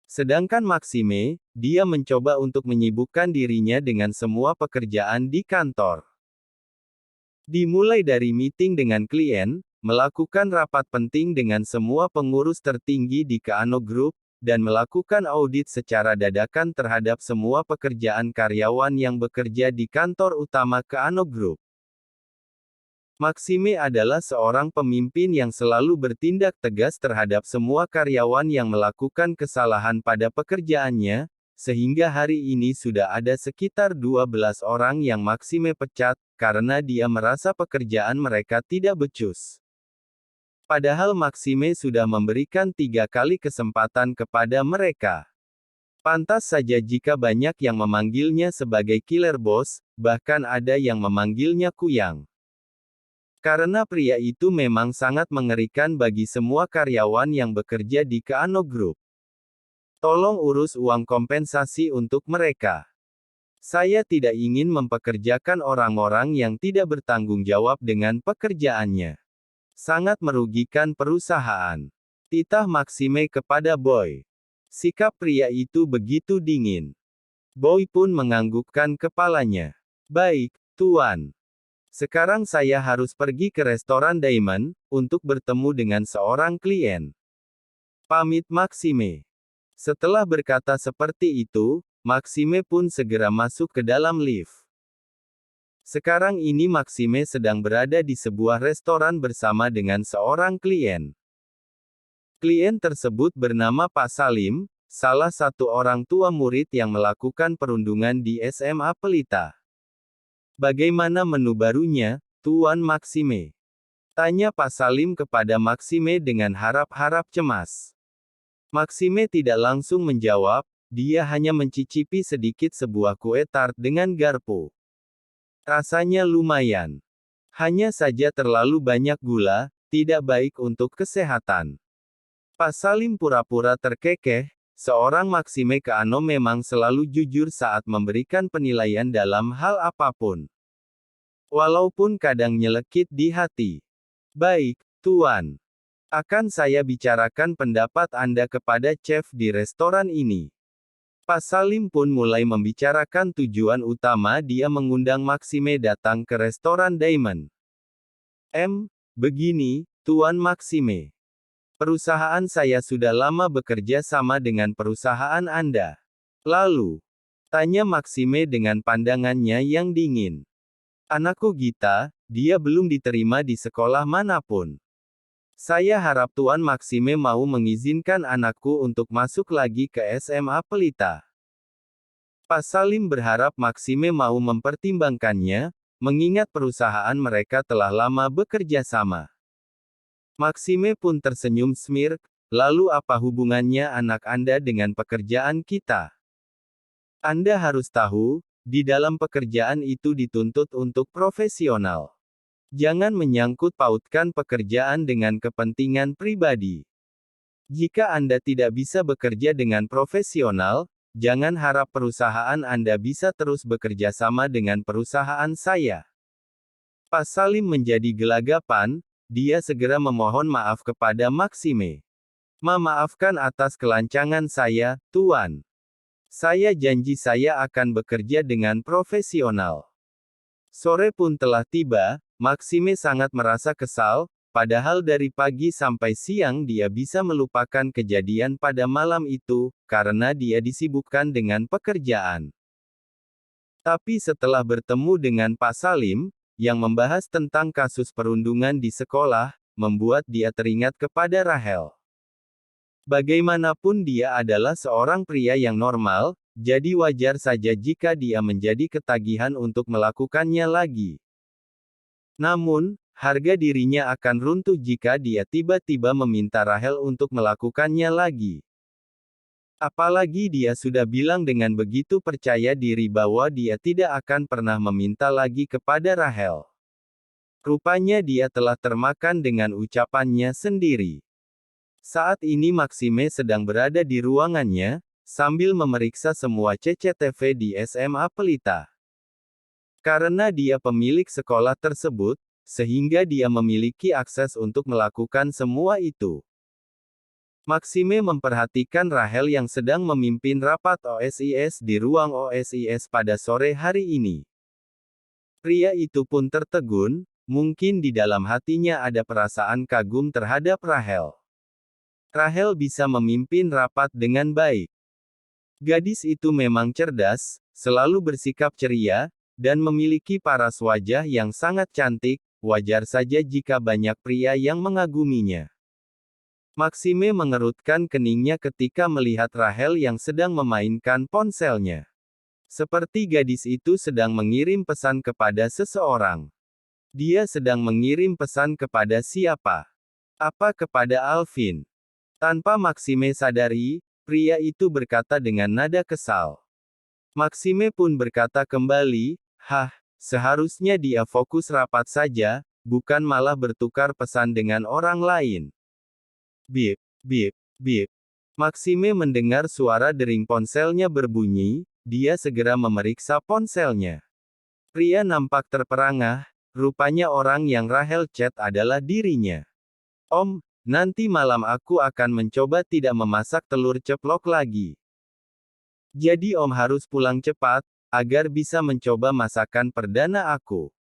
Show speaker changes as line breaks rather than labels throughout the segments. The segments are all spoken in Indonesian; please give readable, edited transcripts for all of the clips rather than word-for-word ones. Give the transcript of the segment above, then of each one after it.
Sedangkan Maxime, dia mencoba untuk menyibukkan dirinya dengan semua pekerjaan di kantor. Dimulai dari meeting dengan klien, melakukan rapat penting dengan semua pengurus tertinggi di Keano Group, dan melakukan audit secara dadakan terhadap semua pekerjaan karyawan yang bekerja di kantor utama Keano Group. Maxime adalah seorang pemimpin yang selalu bertindak tegas terhadap semua karyawan yang melakukan kesalahan pada pekerjaannya, sehingga hari ini sudah ada sekitar 12 orang yang Maxime pecat, karena dia merasa pekerjaan mereka tidak becus. Padahal Maxime sudah memberikan 3 kali kesempatan kepada mereka. Pantas saja jika banyak yang memanggilnya sebagai killer boss, bahkan ada yang memanggilnya kuyang. Karena pria itu memang sangat mengerikan bagi semua karyawan yang bekerja di Keano Group. Tolong urus uang kompensasi untuk mereka. Saya tidak ingin mempekerjakan orang-orang yang tidak bertanggung jawab dengan pekerjaannya. Sangat merugikan perusahaan. Titah Maxime kepada Boy. Sikap pria itu begitu dingin. Boy pun menganggukkan kepalanya. Baik, Tuan. Sekarang saya harus pergi ke restoran Diamond, untuk bertemu dengan seorang klien. Pamit Maxime. Setelah berkata seperti itu, Maxime pun segera masuk ke dalam lift. Sekarang ini Maxime sedang berada di sebuah restoran bersama dengan seorang klien. Klien tersebut bernama Pak Salim, salah satu orang tua murid yang melakukan perundungan di SMA Pelita. Bagaimana menu barunya, Tuan Maxime? Tanya Pak Salim kepada Maxime dengan harap-harap cemas. Maxime tidak langsung menjawab, dia hanya mencicipi sedikit sebuah kue tart dengan garpu. Rasanya lumayan. Hanya saja terlalu banyak gula, tidak baik untuk kesehatan. Pak Salim pura-pura terkekeh, seorang Maxime Keano memang selalu jujur saat memberikan penilaian dalam hal apapun. Walaupun kadang nyelekit di hati. Baik, Tuan. Akan saya bicarakan pendapat Anda kepada chef di restoran ini. Pak Salim pun mulai membicarakan tujuan utama dia mengundang Maxime datang ke restoran Diamond. Begini, Tuan Maxime. Perusahaan saya sudah lama bekerja sama dengan perusahaan Anda. Lalu, tanya Maxime dengan pandangannya yang dingin. Anakku Gita, dia belum diterima di sekolah manapun. Saya harap Tuan Maxime mau mengizinkan anakku untuk masuk lagi ke SMA Pelita. Pak Salim berharap Maxime mau mempertimbangkannya, mengingat perusahaan mereka telah lama bekerja sama. Maxime pun tersenyum smirk, lalu apa hubungannya anak Anda dengan pekerjaan kita? Anda harus tahu, di dalam pekerjaan itu dituntut untuk profesional. Jangan menyangkut pautkan pekerjaan dengan kepentingan pribadi. Jika Anda tidak bisa bekerja dengan profesional, jangan harap perusahaan Anda bisa terus bekerja sama dengan perusahaan saya. Pak Salim menjadi gelagapan, dia segera memohon maaf kepada Maxime. Maafkan atas kelancangan saya, Tuan. Saya janji saya akan bekerja dengan profesional. Sore pun telah tiba, Maxime sangat merasa kesal, padahal dari pagi sampai siang dia bisa melupakan kejadian pada malam itu, karena dia disibukkan dengan pekerjaan. Tapi setelah bertemu dengan Pak Salim, yang membahas tentang kasus perundungan di sekolah, membuat dia teringat kepada Rahel. Bagaimanapun dia adalah seorang pria yang normal, jadi wajar saja jika dia menjadi ketagihan untuk melakukannya lagi. Namun, harga dirinya akan runtuh jika dia tiba-tiba meminta Rahel untuk melakukannya lagi. Apalagi dia sudah bilang dengan begitu percaya diri bahwa dia tidak akan pernah meminta lagi kepada Rahel. Rupanya dia telah termakan dengan ucapannya sendiri. Saat ini Maxime sedang berada di ruangannya, sambil memeriksa semua CCTV di SMA Pelita. Karena dia pemilik sekolah tersebut, sehingga dia memiliki akses untuk melakukan semua itu. Maxime memperhatikan Rachel yang sedang memimpin rapat OSIS di ruang OSIS pada sore hari ini. Pria itu pun tertegun, mungkin di dalam hatinya ada perasaan kagum terhadap Rachel. Rachel bisa memimpin rapat dengan baik. Gadis itu memang cerdas, selalu bersikap ceria, dan memiliki paras wajah yang sangat cantik, wajar saja jika banyak pria yang mengaguminya. Maxime mengerutkan keningnya ketika melihat Rachel yang sedang memainkan ponselnya. Seperti gadis itu sedang mengirim pesan kepada seseorang. Dia sedang mengirim pesan kepada siapa? Apa kepada Alvin? Tanpa Maxime sadari, pria itu berkata dengan nada kesal. Maxime pun berkata kembali, seharusnya dia fokus rapat saja, bukan malah bertukar pesan dengan orang lain. Bip, bip, bip. Maxime mendengar suara dering ponselnya berbunyi, dia segera memeriksa ponselnya. Pria nampak terperangah, rupanya orang yang Rachel chat adalah dirinya. Om, nanti malam aku akan mencoba tidak memasak telur ceplok lagi. Jadi Om harus pulang cepat, agar bisa mencoba masakan perdana aku.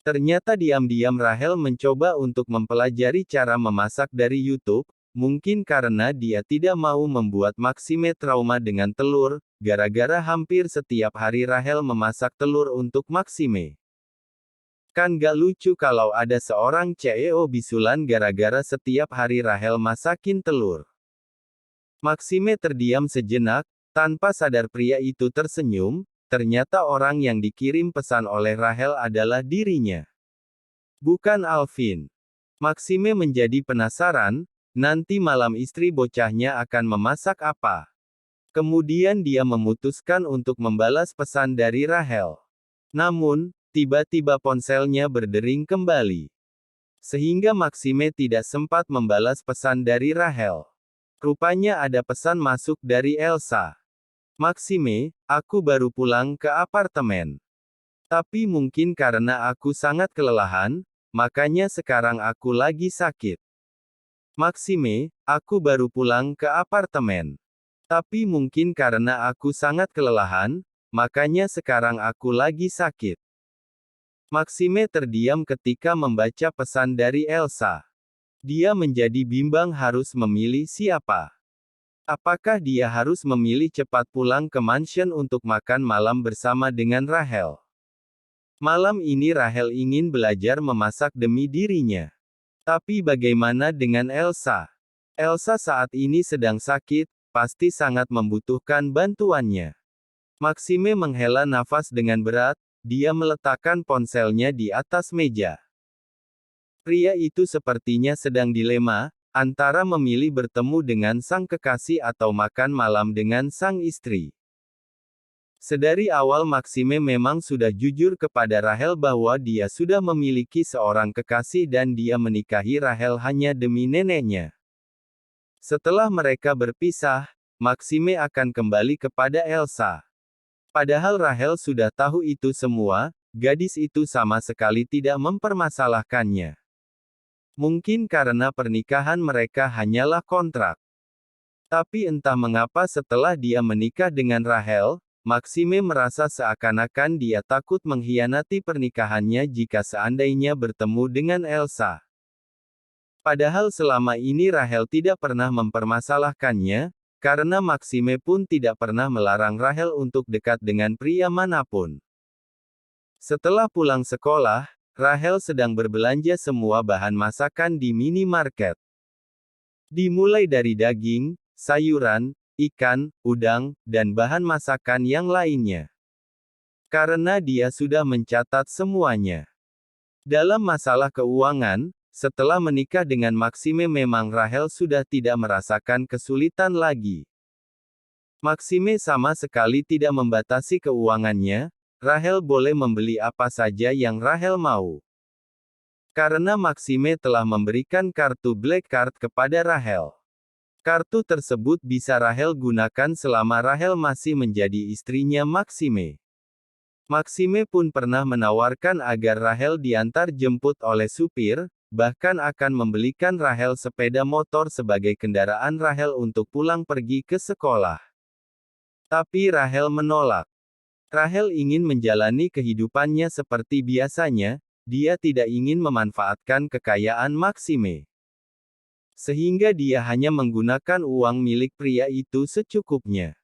Ternyata diam-diam Rachel mencoba untuk mempelajari cara memasak dari YouTube, mungkin karena dia tidak mau membuat Maxime trauma dengan telur, gara-gara hampir setiap hari Rachel memasak telur untuk Maxime. Kan gak lucu kalau ada seorang CEO bisulan gara-gara setiap hari Rachel masakin telur. Maxime terdiam sejenak, tanpa sadar pria itu tersenyum. Ternyata orang yang dikirim pesan oleh Rachel adalah dirinya. Bukan Alvin. Maxime menjadi penasaran, nanti malam istri bocahnya akan memasak apa. Kemudian dia memutuskan untuk membalas pesan dari Rachel. Namun, tiba-tiba ponselnya berdering kembali. Sehingga Maxime tidak sempat membalas pesan dari Rachel. Rupanya ada pesan masuk dari Elsa. Maxime, aku baru pulang ke apartemen. Tapi mungkin karena aku sangat kelelahan, makanya sekarang aku lagi sakit. Maxime, aku baru pulang ke apartemen. Tapi mungkin karena aku sangat kelelahan, makanya sekarang aku lagi sakit. Maxime terdiam ketika membaca pesan dari Elsa. Dia menjadi bimbang harus memilih siapa. Apakah dia harus memilih cepat pulang ke mansion untuk makan malam bersama dengan Rachel? Malam ini Rachel ingin belajar memasak demi dirinya. Tapi bagaimana dengan Elsa? Elsa saat ini sedang sakit, pasti sangat membutuhkan bantuannya. Maxime menghela nafas dengan berat, dia meletakkan ponselnya di atas meja. Pria itu sepertinya sedang dilema, antara memilih bertemu dengan sang kekasih atau makan malam dengan sang istri. Sedari awal Maxime memang sudah jujur kepada Rachel bahwa dia sudah memiliki seorang kekasih dan dia menikahi Rachel hanya demi neneknya. Setelah mereka berpisah, Maxime akan kembali kepada Elsa. Padahal Rachel sudah tahu itu semua, gadis itu sama sekali tidak mempermasalahkannya. Mungkin karena pernikahan mereka hanyalah kontrak. Tapi entah mengapa setelah dia menikah dengan Rachel, Maxime merasa seakan-akan dia takut mengkhianati pernikahannya jika seandainya bertemu dengan Elsa. Padahal selama ini Rachel tidak pernah mempermasalahkannya, karena Maxime pun tidak pernah melarang Rachel untuk dekat dengan pria manapun. Setelah pulang sekolah, Rachel sedang berbelanja semua bahan masakan di minimarket. Dimulai dari daging, sayuran, ikan, udang, dan bahan masakan yang lainnya. Karena dia sudah mencatat semuanya. Dalam masalah keuangan, setelah menikah dengan Maxime memang Rachel sudah tidak merasakan kesulitan lagi. Maxime sama sekali tidak membatasi keuangannya. Rachel boleh membeli apa saja yang Rachel mau. Karena Maxime telah memberikan kartu Black Card kepada Rachel. Kartu tersebut bisa Rachel gunakan selama Rachel masih menjadi istrinya Maxime. Maxime pun pernah menawarkan agar Rachel diantar jemput oleh supir, bahkan akan membelikan Rachel sepeda motor sebagai kendaraan Rachel untuk pulang pergi ke sekolah. Tapi Rachel menolak. Rachel ingin menjalani kehidupannya seperti biasanya, dia tidak ingin memanfaatkan kekayaan Maxime. Sehingga dia hanya menggunakan uang milik pria itu secukupnya.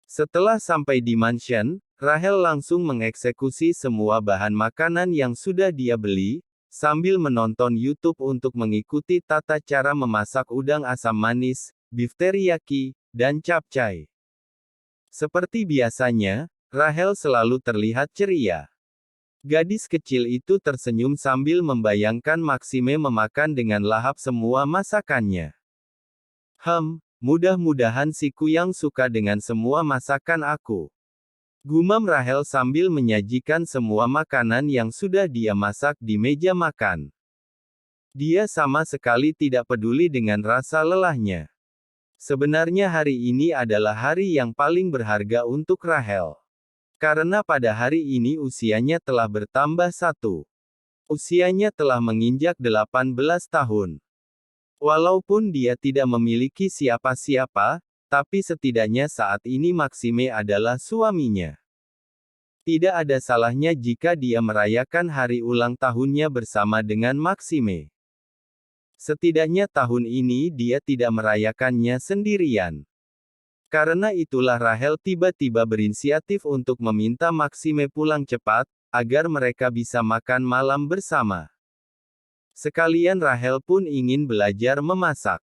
Setelah sampai di mansion, Rachel langsung mengeksekusi semua bahan makanan yang sudah dia beli, sambil menonton YouTube untuk mengikuti tata cara memasak udang asam manis, beef teriyaki, dan capcay. Seperti biasanya, Rachel selalu terlihat ceria. Gadis kecil itu tersenyum sambil membayangkan Maxime memakan dengan lahap semua masakannya. Mudah-mudahan si Kuyang suka dengan semua masakan aku. Gumam Rachel sambil menyajikan semua makanan yang sudah dia masak di meja makan. Dia sama sekali tidak peduli dengan rasa lelahnya. Sebenarnya hari ini adalah hari yang paling berharga untuk Rachel. Karena pada hari ini usianya telah bertambah 1. Usianya telah menginjak 18 tahun. Walaupun dia tidak memiliki siapa-siapa, tapi setidaknya saat ini Maxime adalah suaminya. Tidak ada salahnya jika dia merayakan hari ulang tahunnya bersama dengan Maxime. Setidaknya tahun ini dia tidak merayakannya sendirian. Karena itulah Rachel tiba-tiba berinisiatif untuk meminta Maxime pulang cepat, agar mereka bisa makan malam bersama. Sekalian Rachel pun ingin belajar memasak.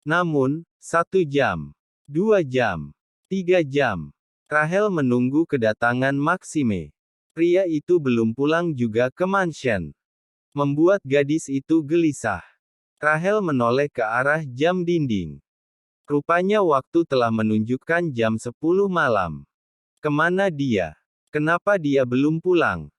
Namun, 1 jam, 2 jam, 3 jam. Rachel menunggu kedatangan Maxime. Pria itu belum pulang juga ke mansion. Membuat gadis itu gelisah. Rachel menoleh ke arah jam dinding. Rupanya waktu telah menunjukkan jam 10 malam. Kemana dia? Kenapa dia belum pulang?